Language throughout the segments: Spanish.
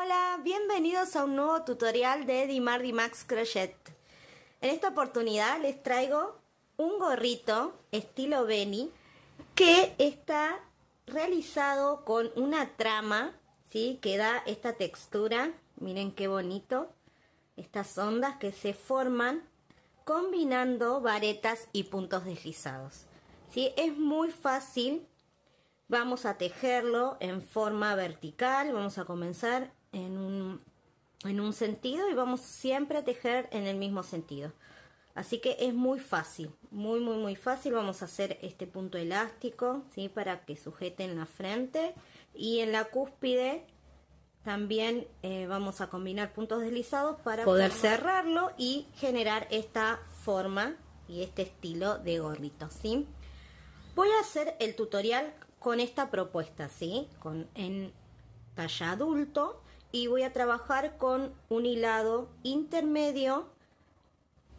Hola, bienvenidos a un nuevo tutorial de Dimar Dimax Crochet. En esta oportunidad les traigo un gorrito estilo Beni que está realizado con una trama, ¿sí? Que da esta textura. Miren qué bonito, estas ondas que se forman combinando varetas y puntos deslizados, ¿sí? Es muy fácil. Vamos a tejerlo en forma vertical, vamos a comenzar en un sentido y vamos siempre a tejer en el mismo sentido. Así que es muy fácil, muy fácil. Vamos a hacer este punto elástico, ¿sí? Para que sujete en la frente y en la cúspide también vamos a combinar puntos deslizados para poder cerrarlo y generar esta forma y este estilo de gorrito, ¿sí? Voy a hacer el tutorial con esta propuesta, ¿sí? En talla adulto, y voy a trabajar con un hilado intermedio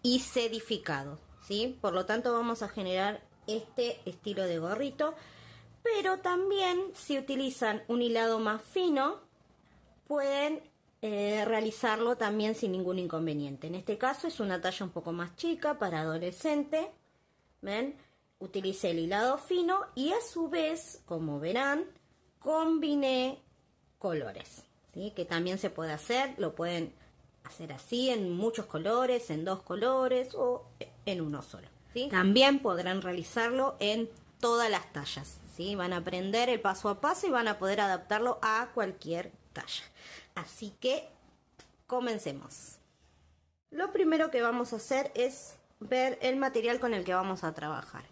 y sedificado, ¿sí? Por lo tanto vamos a generar este estilo de gorrito, pero también si utilizan un hilado más fino pueden realizarlo también sin ningún inconveniente. En este caso es una talla un poco más chica para adolescente, ¿ven? Utilicé el hilado fino y a su vez, como verán, combiné colores, ¿sí? Que también se puede hacer, lo pueden hacer así en muchos colores, en 2 colores o en uno solo, ¿sí? También podrán realizarlo en todas las tallas, ¿sí? Van a aprender el paso a paso y van a poder adaptarlo a cualquier talla. Así que comencemos. Lo primero que vamos a hacer es ver el material con el que vamos a trabajar.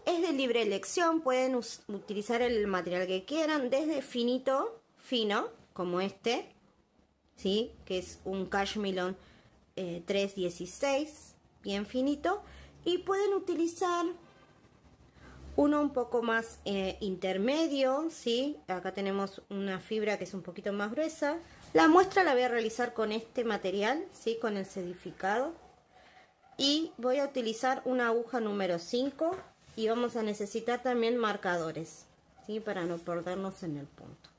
Es de libre elección, pueden utilizar el material que quieran, desde finito, fino, como este, ¿sí? Que es un Cashmilon 316, bien finito, y pueden utilizar uno un poco más intermedio, ¿sí? Acá tenemos una fibra que es un poquito más gruesa. La muestra la voy a realizar con este material, ¿sí? Con el sedificado. Y voy a utilizar una aguja número 5 y vamos a necesitar también marcadores, ¿sí? Para no perdernos en el punto.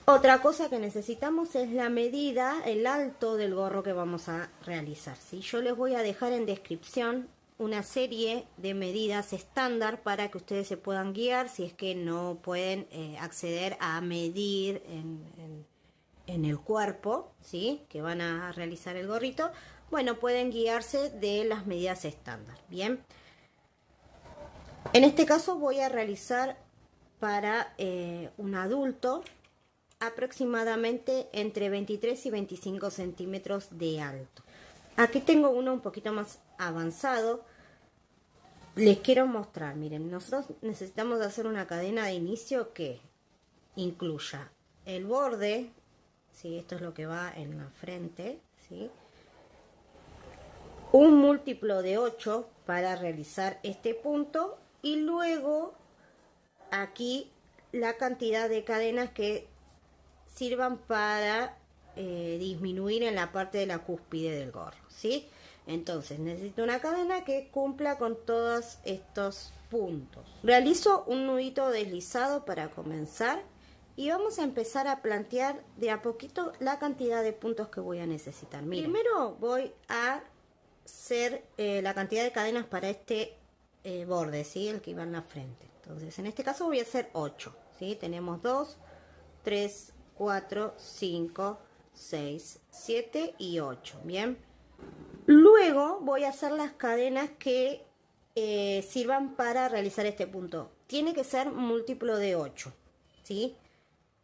Otra cosa que necesitamos es la medida, el alto del gorro que vamos a realizar, ¿sí? Yo les voy a dejar en descripción una serie de medidas estándar para que ustedes se puedan guiar si es que no pueden acceder a medir en el cuerpo, ¿sí? Que van a realizar el gorrito. Bueno, pueden guiarse de las medidas estándar, ¿bien? En este caso voy a realizar para un adulto aproximadamente entre 23 y 25 centímetros de alto. Aquí tengo uno un poquito más avanzado. Les quiero mostrar, miren, nosotros necesitamos hacer una cadena de inicio que incluya el borde, ¿sí? Esto es lo que va en la frente, ¿sí? Un múltiplo de 8 para realizar este punto y luego aquí la cantidad de cadenas que sirvan para disminuir en la parte de la cúspide del gorro, ¿sí? Entonces necesito una cadena que cumpla con todos estos puntos. Realizo un nudito deslizado para comenzar y vamos a empezar a plantear de a poquito la cantidad de puntos que voy a necesitar. Miren, primero voy a hacer la cantidad de cadenas para este borde, ¿sí? El que iba en la frente. Entonces en este caso voy a hacer 8, ¿sí? Tenemos 2, 3, 4, 5, 6, 7 y 8, ¿bien? Luego voy a hacer las cadenas que sirvan para realizar este punto. Tiene que ser múltiplo de 8, ¿sí?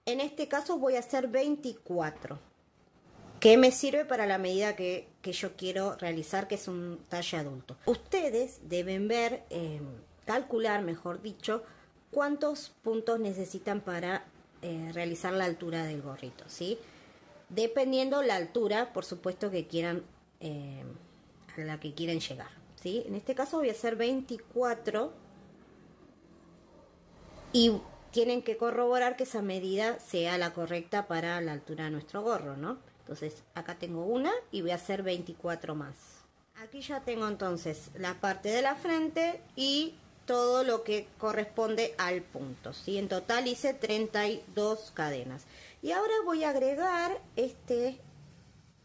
En este caso voy a hacer 24, que me sirve para la medida que yo quiero realizar, que es un talle adulto. Ustedes deben ver, calcular, mejor dicho, cuántos puntos necesitan para realizar la altura del gorrito, ¿sí? Dependiendo la altura, por supuesto, que quieran a la que quieren llegar, ¿sí? En este caso voy a hacer 24 y tienen que corroborar que esa medida sea la correcta para la altura de nuestro gorro, ¿no? Entonces acá tengo una y voy a hacer 24 más. Aquí ya tengo entonces la parte de la frente y todo lo que corresponde al punto, ¿sí? En total hice 32 cadenas. Y ahora voy a agregar este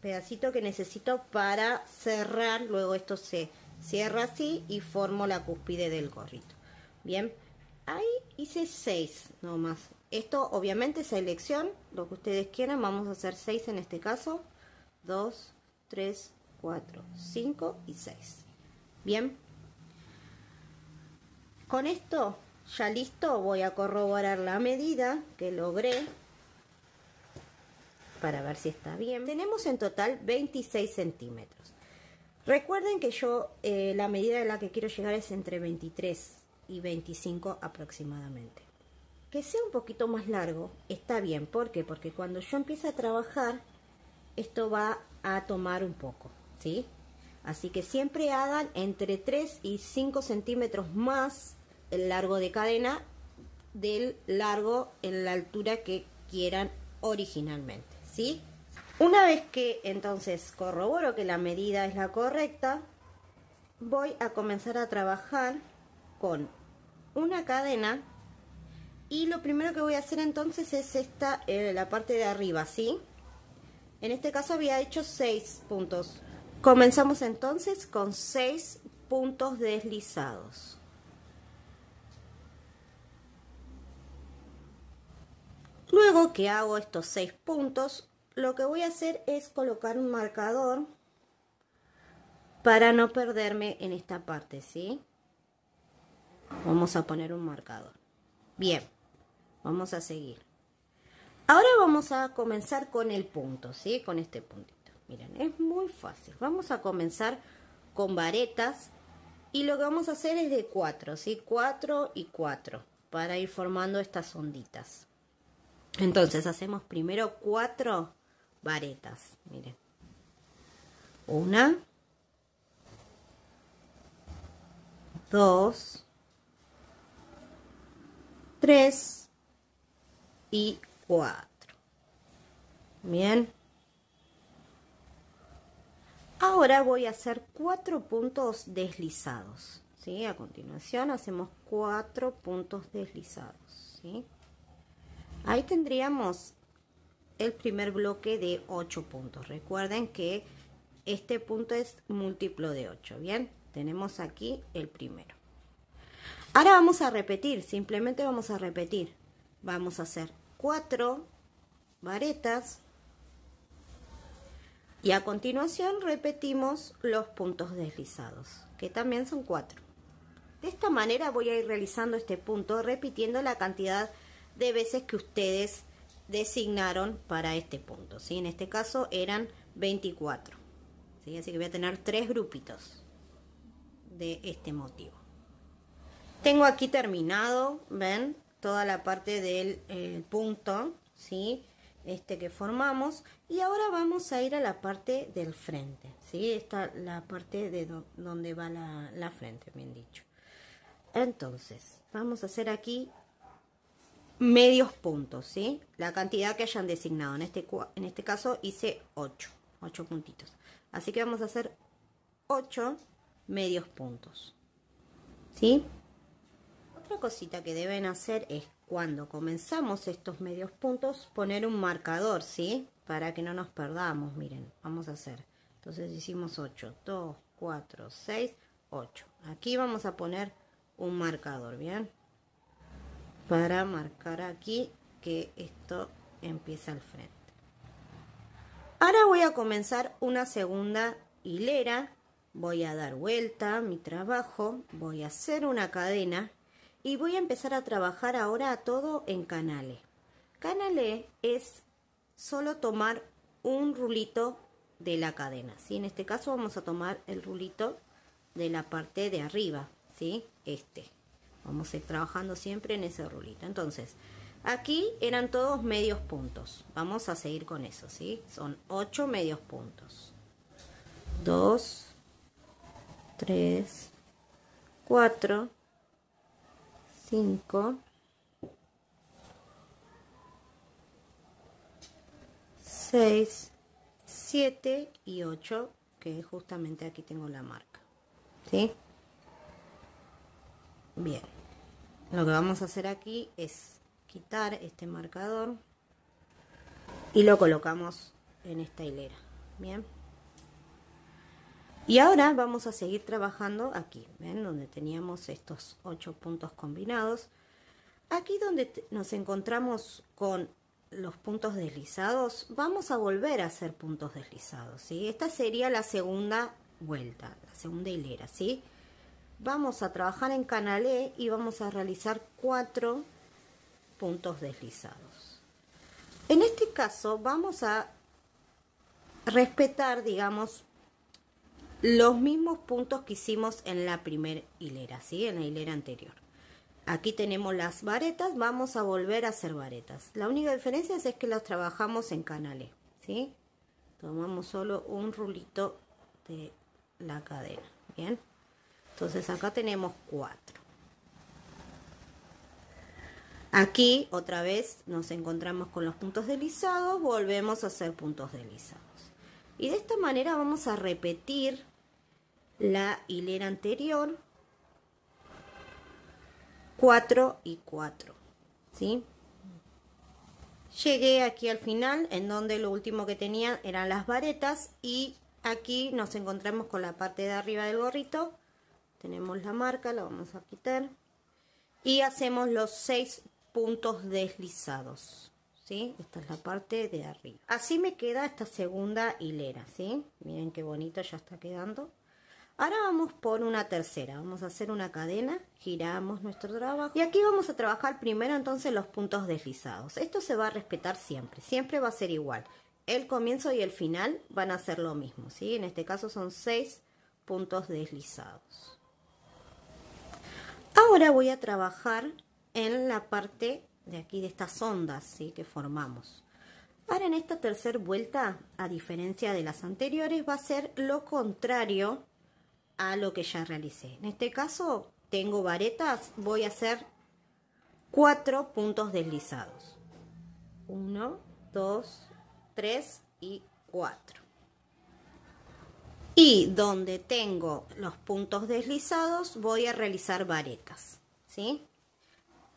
pedacito que necesito para cerrar. Luego esto se cierra así y formo la cúspide del gorrito. Bien, ahí hice 6 nomás. Esto obviamente es elección, lo que ustedes quieran. Vamos a hacer 6 en este caso. 2, 3, 4, 5 y 6. Bien, con esto ya listo. Voy a corroborar la medida que logré para ver si está bien. Tenemos en total 26 centímetros. Recuerden que yo la medida de la que quiero llegar es entre 23 y 25 aproximadamente. Que sea un poquito más largo está bien. ¿Por qué? Porque cuando yo empiece a trabajar, esto va a tomar un poco, ¿sí? Así que siempre hagan entre 3 y 5 centímetros más el largo de cadena del largo en la altura que quieran originalmente, ¿sí? Una vez que entonces corroboro que la medida es la correcta, voy a comenzar a trabajar con una cadena y lo primero que voy a hacer entonces es esta, la parte de arriba, ¿sí? En este caso había hecho 6 puntos. Comenzamos entonces con 6 puntos deslizados. Luego que hago estos 6 puntos, lo que voy a hacer es colocar un marcador para no perderme en esta parte, ¿sí? Vamos a poner un marcador. Bien, vamos a seguir. Ahora vamos a comenzar con el punto, ¿sí? Con este puntito. Miren, es muy fácil. Vamos a comenzar con varetas y lo que vamos a hacer es de 4, ¿sí? 4 y 4 para ir formando estas onditas. Entonces hacemos primero 4 varetas, miren. 1, 2, 3 y 4. Bien. Ahora voy a hacer 4 puntos deslizados, ¿sí? A continuación hacemos 4 puntos deslizados, ¿sí? Ahí tendríamos el primer bloque de 8 puntos. Recuerden que este punto es múltiplo de 8, ¿bien? Tenemos aquí el primero. Ahora vamos a repetir, simplemente vamos a repetir. Vamos a hacer 4 varetas y a continuación repetimos los puntos deslizados, que también son 4. De esta manera voy a ir realizando este punto repitiendo la cantidad de veces que ustedes designaron para este punto, ¿sí? En este caso eran 24, ¿sí? Así que voy a tener 3 grupitos de este motivo. Tengo aquí terminado, ¿ven? Toda la parte del punto, ¿sí? Este que formamos. Y ahora vamos a ir a la parte del frente, ¿sí? Esta la parte de donde va la frente, bien dicho. Entonces, vamos a hacer aquí medios puntos, ¿sí? La cantidad que hayan designado. En este caso hice 8 puntitos. Así que vamos a hacer 8 medios puntos, ¿sí? Otra cosita que deben hacer es cuando comenzamos estos medios puntos poner un marcador, ¿sí? Para que no nos perdamos. Miren, vamos a hacer. Entonces hicimos 8, 2, 4, 6, 8. Aquí vamos a poner un marcador, ¿bien? Para marcar aquí que esto empieza al frente. Ahora voy a comenzar una segunda hilera. Voy a dar vuelta a mi trabajo. Voy a hacer una cadena. Y voy a empezar a trabajar ahora todo en canale. Canale es solo tomar un rulito de la cadena, ¿sí? En este caso vamos a tomar el rulito de la parte de arriba, ¿sí? Vamos a ir trabajando siempre en ese rulito. Entonces, aquí eran todos medios puntos. Vamos a seguir con eso, ¿sí? Son 8 medios puntos. 2, 3, 4, 5, 6, 7 y 8, que justamente aquí tengo la marca, ¿sí? Bien, lo que vamos a hacer aquí es quitar este marcador y lo colocamos en esta hilera. Bien. Y ahora vamos a seguir trabajando aquí, ¿ven? Donde teníamos estos 8 puntos combinados. Aquí donde nos encontramos con los puntos deslizados, vamos a volver a hacer puntos deslizados, ¿sí? Esta sería la segunda vuelta, la segunda hilera, ¿sí? Vamos a trabajar en canalé y vamos a realizar 4 puntos deslizados. En este caso vamos a respetar, digamos, los mismos puntos que hicimos en la primera hilera, ¿sí? En la hilera anterior. Aquí tenemos las varetas, vamos a volver a hacer varetas. La única diferencia es que las trabajamos en canalé, ¿sí? Tomamos solo un rulito de la cadena, ¿bien? Entonces acá tenemos 4. Aquí otra vez nos encontramos con los puntos deslizados, volvemos a hacer puntos deslizados. Y de esta manera vamos a repetir la hilera anterior, 4 y 4, ¿sí? Llegué aquí al final, en donde lo último que tenía eran las varetas, y aquí nos encontramos con la parte de arriba del gorrito. Tenemos la marca, la vamos a quitar y hacemos los 6 puntos deslizados, ¿sí? Esta es la parte de arriba. Así me queda esta segunda hilera, ¿sí? Miren qué bonito ya está quedando. Ahora vamos por una tercera, vamos a hacer una cadena, giramos nuestro trabajo y aquí vamos a trabajar primero entonces los puntos deslizados. Esto se va a respetar siempre, siempre va a ser igual. El comienzo y el final van a ser lo mismo, ¿sí? En este caso son 6 puntos deslizados. Ahora voy a trabajar en la parte de aquí de estas ondas, ¿sí? Que formamos. Ahora en esta tercera vuelta, a diferencia de las anteriores, va a ser lo contrario a lo que ya realicé. En este caso tengo varetas, voy a hacer 4 puntos deslizados. 1, 2, 3 y 4. Y donde tengo los puntos deslizados voy a realizar varetas, ¿sí?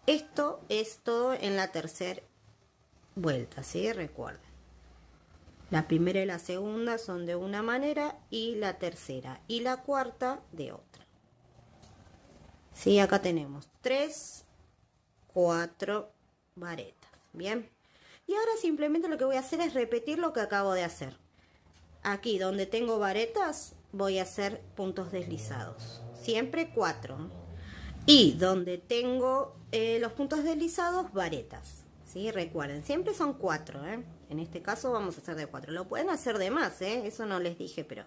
Esto es todo en la tercera vuelta, ¿sí? Recuerden. La primera y la segunda son de una manera y la tercera y la cuarta de otra. Sí, acá tenemos 3, 4 varetas. Bien. Y ahora simplemente lo que voy a hacer es repetir lo que acabo de hacer. Aquí donde tengo varetas voy a hacer puntos deslizados. Siempre 4. Y donde tengo los puntos deslizados, varetas. ¿Sí? Recuerden, siempre son 4, ¿eh? En este caso vamos a hacer de 4. Lo pueden hacer de más, ¿eh? Eso no les dije, pero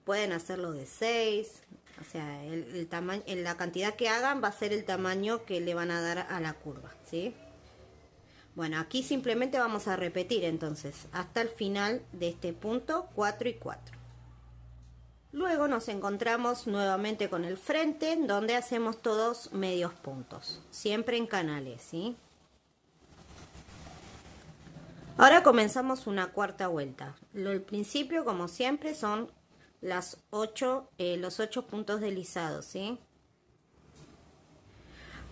pueden hacerlo de 6. O sea, el tamaño, la cantidad que hagan va a ser el tamaño que le van a dar a la curva, ¿sí? Bueno, aquí simplemente vamos a repetir entonces hasta el final de este punto 4 y 4. Luego nos encontramos nuevamente con el frente, donde hacemos todos medios puntos, siempre en canales, ¿sí? Ahora comenzamos una cuarta vuelta. El principio, como siempre, son los 8 puntos deslizados, ¿sí?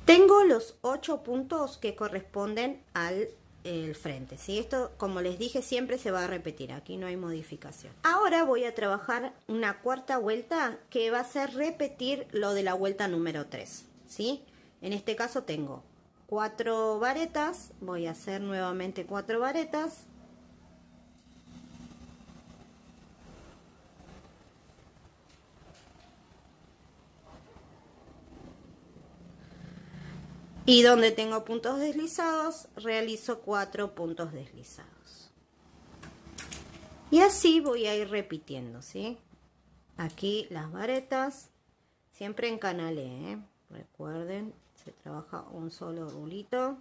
Tengo los 8 puntos que corresponden al frente, ¿sí? Esto, como les dije, siempre se va a repetir. Aquí no hay modificación. Ahora voy a trabajar una cuarta vuelta que va a ser repetir lo de la vuelta número 3, ¿sí? En este caso tengo 4 varetas, voy a hacer nuevamente 4 varetas. Y donde tengo puntos deslizados, realizo 4 puntos deslizados. Y así voy a ir repitiendo, ¿sí? Aquí las varetas, siempre en canalé, ¿eh? Recuerden, se trabaja un solo rulito.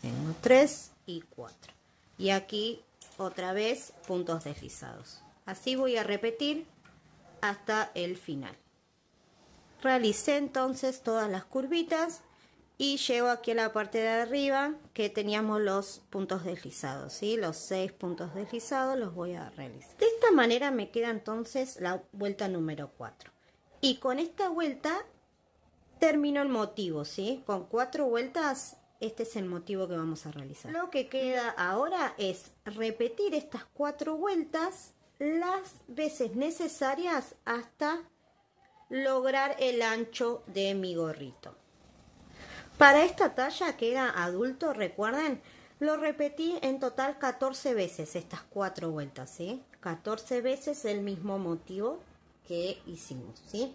Tengo 3 y 4. Y aquí otra vez puntos deslizados. Así voy a repetir hasta el final. Realicé entonces todas las curvitas y llego aquí a la parte de arriba que teníamos los puntos deslizados, ¿sí? Los 6 puntos deslizados los voy a realizar. De esta manera me queda entonces la vuelta número 4. Y con esta vuelta termino el motivo, ¿sí? Con 4 vueltas, este es el motivo que vamos a realizar. Lo que queda ahora es repetir estas 4 vueltas las veces necesarias hasta lograr el ancho de mi gorrito. Para esta talla que era adulto, recuerden, lo repetí en total 14 veces estas 4 vueltas, ¿sí? 14 veces el mismo motivo que hicimos, ¿sí?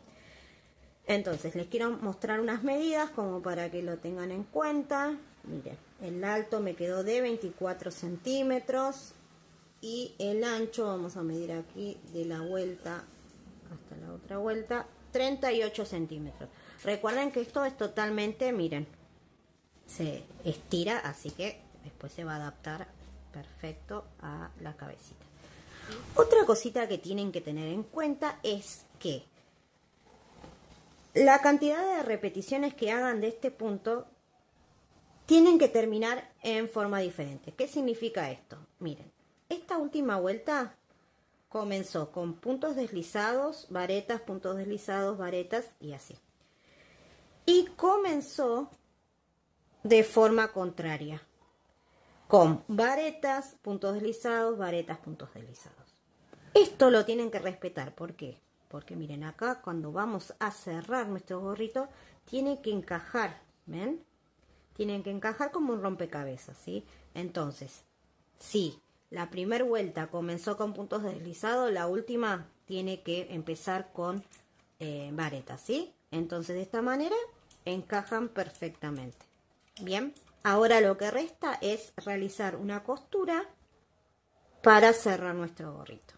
Entonces les quiero mostrar unas medidas como para que lo tengan en cuenta. Miren, el alto me quedó de 24 centímetros y el ancho, vamos a medir aquí de la vuelta hasta la otra vuelta, 38 centímetros. Recuerden que esto es totalmente, miren, se estira, así que después se va a adaptar perfecto a la cabecita. Otra cosita que tienen que tener en cuenta es que la cantidad de repeticiones que hagan de este punto tienen que terminar en forma diferente. ¿Qué significa esto? Miren, esta última vuelta comenzó con puntos deslizados, varetas, puntos deslizados, varetas y así. Y comenzó de forma contraria, con varetas, puntos deslizados, varetas, puntos deslizados. Esto lo tienen que respetar. ¿Por qué? Porque miren, acá cuando vamos a cerrar nuestro gorrito, tiene que encajar, ¿ven? Tienen que encajar como un rompecabezas, ¿sí? Entonces, si la primera vuelta comenzó con puntos deslizados, la última tiene que empezar con varetas, ¿sí? Entonces, de esta manera, encajan perfectamente. Bien, ahora lo que resta es realizar una costura para cerrar nuestro gorrito.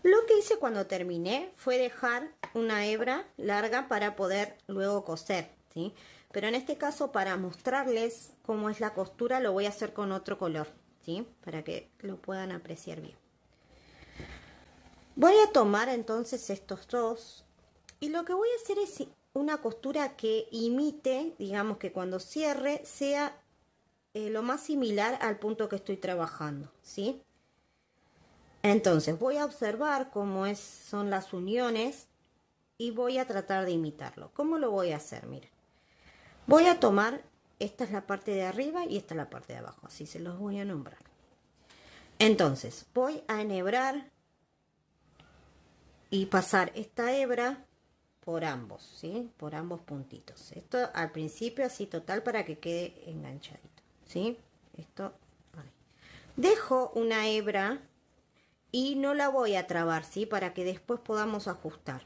Lo que hice cuando terminé fue dejar una hebra larga para poder luego coser, ¿sí? Pero en este caso, para mostrarles cómo es la costura, lo voy a hacer con otro color, ¿sí? Para que lo puedan apreciar bien. Voy a tomar entonces estos dos y lo que voy a hacer es una costura que imite, digamos que cuando cierre sea lo más similar al punto que estoy trabajando, ¿sí? Entonces voy a observar cómo son las uniones y voy a tratar de imitarlo. ¿Cómo lo voy a hacer? Miren, voy a tomar, esta es la parte de arriba y esta es la parte de abajo, así se los voy a nombrar. Entonces voy a enhebrar y pasar esta hebra por ambos, ¿sí? Por ambos puntitos. Esto al principio así total para que quede enganchadito, ¿sí? Esto ahí. Dejo una hebra y no la voy a trabar, ¿sí? Para que después podamos ajustar.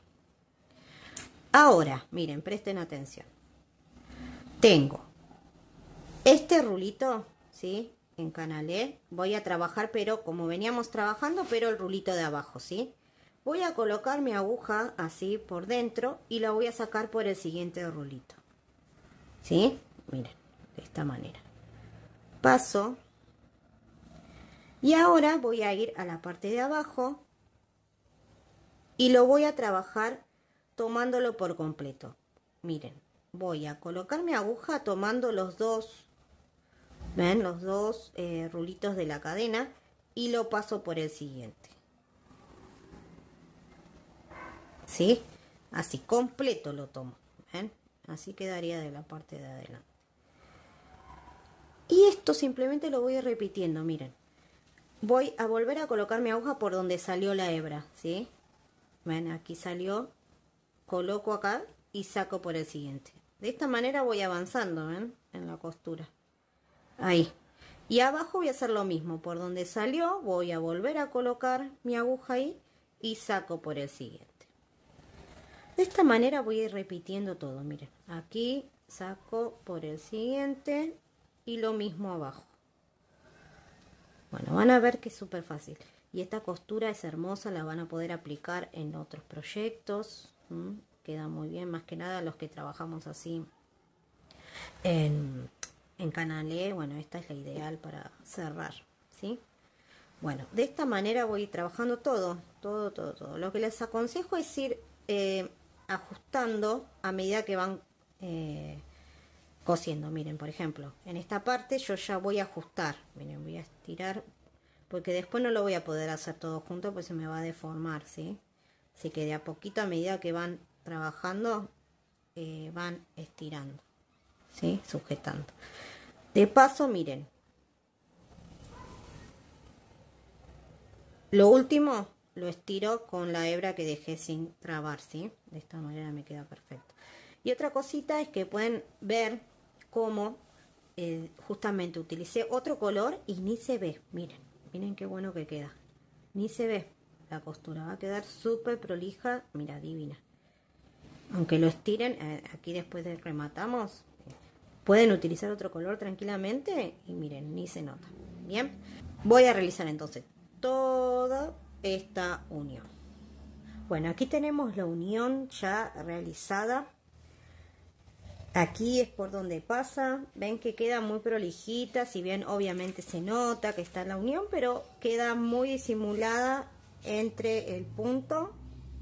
Ahora, miren, presten atención. Tengo este rulito, ¿sí? Encanalé. Voy a trabajar, pero como veníamos trabajando, pero el rulito de abajo, ¿sí? Voy a colocar mi aguja así por dentro y la voy a sacar por el siguiente rulito, ¿sí? Miren, de esta manera. Paso. Y ahora voy a ir a la parte de abajo y lo voy a trabajar tomándolo por completo. Miren, voy a colocar mi aguja tomando los dos, ¿ven? Los dos rulitos de la cadena y lo paso por el siguiente. ¿Sí? Así, completo lo tomo, ¿ven? Así quedaría de la parte de adelante. Y esto simplemente lo voy repitiendo, miren. Voy a volver a colocar mi aguja por donde salió la hebra, ¿sí? Ven, aquí salió, coloco acá y saco por el siguiente. De esta manera voy avanzando, ¿ven? En la costura. Ahí. Y abajo voy a hacer lo mismo. Por donde salió voy a volver a colocar mi aguja ahí y saco por el siguiente. De esta manera voy a ir repitiendo todo, miren. Aquí saco por el siguiente y lo mismo abajo. Bueno, van a ver que es súper fácil. Y esta costura es hermosa, la van a poder aplicar en otros proyectos. Queda muy bien, más que nada los que trabajamos así en Canalé. Bueno, esta es la ideal para cerrar, ¿sí? Bueno, de esta manera voy trabajando todo. Lo que les aconsejo es ir ajustando a medida que van cosiendo. Miren, por ejemplo, en esta parte yo ya voy a ajustar. Miren, voy a estirar porque después no lo voy a poder hacer todo junto, pues se me va a deformar, ¿sí? Así que de a poquito, a medida que van trabajando, van estirando, ¿sí? Sujetando. De paso, miren. Lo último lo estiro con la hebra que dejé sin trabar, ¿sí? De esta manera me queda perfecto. Y otra cosita es que pueden ver cómo justamente utilicé otro color y ni se ve. Miren qué bueno que queda. Ni se ve la costura, va a quedar súper prolija, mira, divina. Aunque lo estiren, aquí después de rematamos, pueden utilizar otro color tranquilamente y miren, ni se nota. Bien, voy a realizar entonces toda esta unión. Bueno, aquí tenemos la unión ya realizada. Aquí es por donde pasa, ven que queda muy prolijita, si bien obviamente se nota que está la unión, pero queda muy disimulada entre el punto,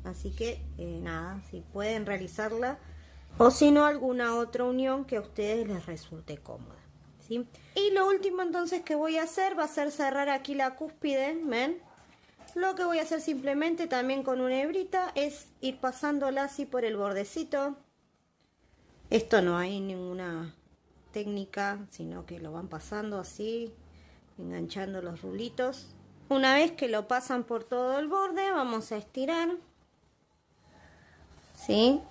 así que nada, si pueden realizarla, o si no alguna otra unión que a ustedes les resulte cómoda, ¿sí? Y lo último entonces que voy a hacer va a ser cerrar aquí la cúspide, ven. Lo que voy a hacer simplemente también con una hebrita es ir pasándola así por el bordecito. Esto no hay ninguna técnica, sino que lo van pasando así, enganchando los rulitos. Una vez que lo pasan por todo el borde, vamos a estirar, ¿sí?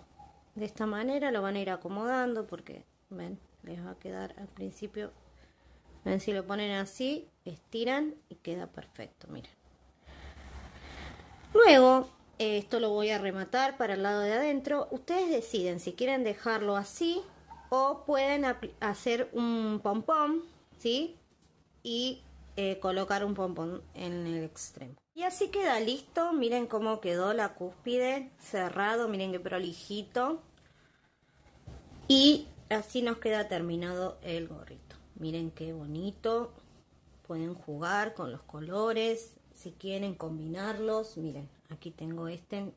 De esta manera lo van a ir acomodando porque, ven, les va a quedar al principio. Ven, si lo ponen así, estiran y queda perfecto, miren. Luego, esto lo voy a rematar para el lado de adentro. Ustedes deciden si quieren dejarlo así o pueden hacer un pompón, ¿sí? Y colocar un pompón en el extremo. Y así queda listo. Miren cómo quedó la cúspide cerrado. Miren qué prolijito. Y así nos queda terminado el gorrito. Miren qué bonito. Pueden jugar con los colores. Si quieren combinarlos, miren, aquí tengo este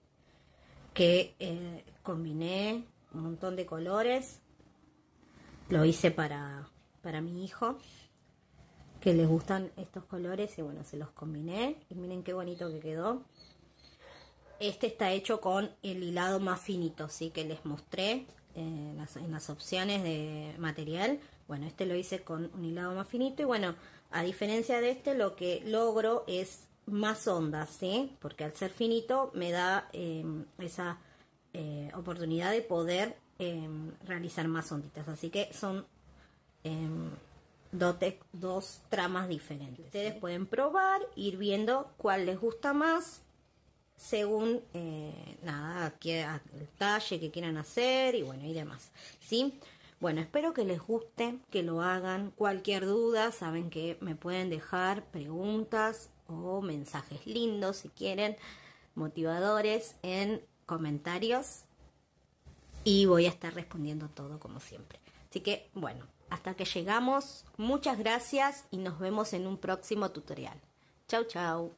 que combiné un montón de colores. Lo hice para mi hijo, que les gustan estos colores, y bueno, se los combiné. Y miren qué bonito que quedó. Este está hecho con el hilado más finito, ¿sí? Que les mostré en las opciones de material. Bueno, este lo hice con un hilado más finito y bueno, a diferencia de este, lo que logro es más ondas, ¿sí? Porque al ser finito me da esa oportunidad de poder realizar más onditas. Así que son dos tramas diferentes. Ustedes pueden probar, ir viendo cuál les gusta más según nada, el talle que quieran hacer y bueno, y demás, ¿sí? Bueno, espero que les guste, que lo hagan. Cualquier duda, saben que me pueden dejar preguntas o mensajes lindos, si quieren, motivadores, en comentarios. Y voy a estar respondiendo todo como siempre. Así que, bueno, hasta que llegamos, muchas gracias y nos vemos en un próximo tutorial. Chau, chau.